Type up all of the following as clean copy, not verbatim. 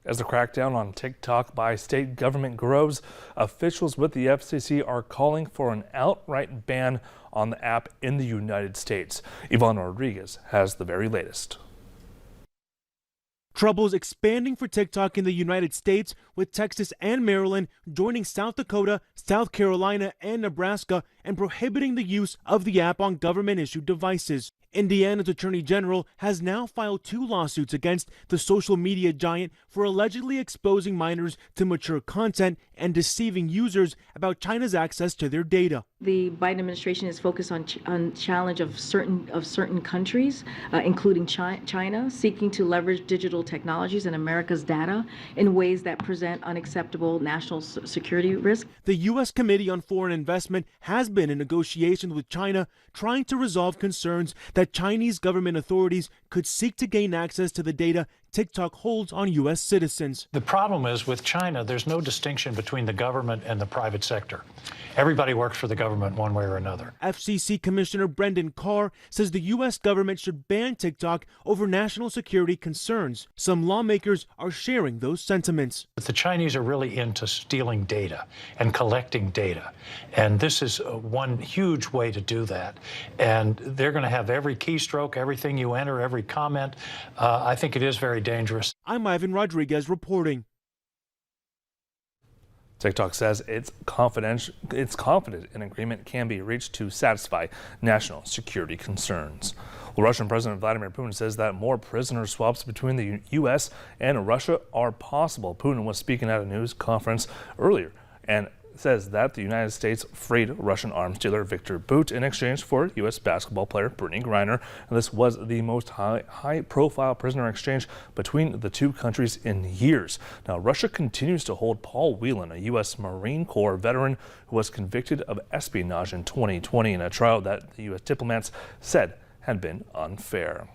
As the crackdown on TikTok by state government grows, officials with the FCC are calling for an outright ban on the app in the United States. Yvonne Rodriguez has the very latest. Troubles expanding for TikTok in the United States, with Texas and Maryland joining South Dakota, South Carolina, and Nebraska and prohibiting the use of the app on government-issued devices. Indiana's Attorney General has now filed 2 lawsuits against the social media giant for allegedly exposing minors to mature content and deceiving users about China's access to their data. The Biden administration is focused on challenge of certain countries, including China, seeking to leverage digital technologies and America's data in ways that present unacceptable national security risk. The U.S. Committee on Foreign Investment has been in negotiations with China, trying to resolve concerns that Chinese government authorities could seek to gain access to the data TikTok holds on U.S. citizens. The problem is with China, there's no distinction between the government and the private sector. Everybody works for the government one way or another. FCC Commissioner Brendan Carr says the U.S. government should ban TikTok over national security concerns. Some lawmakers are sharing those sentiments. But the Chinese are really into stealing data and collecting data. And this is one huge way to do that. And they're going to have every keystroke, everything you enter, every comment. I think it is very dangerous. I'm Ivan Rodriguez reporting. TikTok says it's confident an agreement can be reached to satisfy national security concerns. Well, Russian President Vladimir Putin says that more prisoner swaps between the U.S. and Russia are possible. Putin was speaking at a news conference earlier and says that the United States freed Russian arms dealer Viktor Bout in exchange for U.S. basketball player Brittney Griner. And this was the most high-profile prisoner exchange between the two countries in years. Now, Russia continues to hold Paul Whelan, a U.S. Marine Corps veteran who was convicted of espionage in 2020 in a trial that the U.S. diplomats said had been unfair.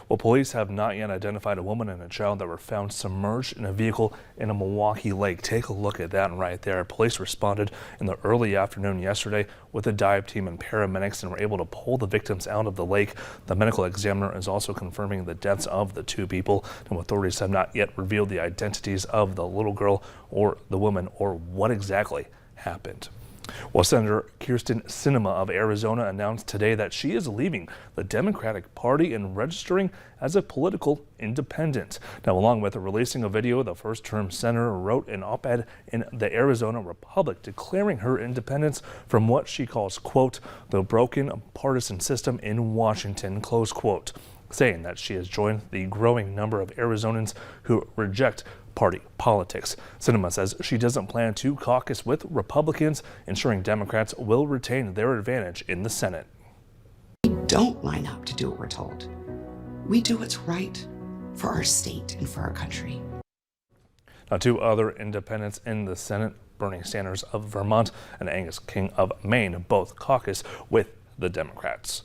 Well, police have not yet identified a woman and a child that were found submerged in a vehicle in a Milwaukee lake. Take a look at that right there. Police responded in the early afternoon yesterday with a dive team and paramedics and were able to pull the victims out of the lake. The medical examiner is also confirming the deaths of the 2 people. And authorities have not yet revealed the identities of the little girl or the woman or what exactly happened. Well, Senator Kyrsten Sinema of Arizona announced today that she is leaving the Democratic Party and registering as a political independent. Now, along with releasing a video, the first-term senator wrote an op-ed in the Arizona Republic declaring her independence from what she calls, quote, the broken partisan system in Washington, close quote, saying that she has joined the growing number of Arizonans who reject party politics. Sinema says she doesn't plan to caucus with Republicans, ensuring Democrats will retain their advantage in the Senate. We don't line up to do what we're told. We do what's right for our state and for our country. Now, 2 other independents in the Senate, Bernie Sanders of Vermont and Angus King of Maine, both caucus with the Democrats.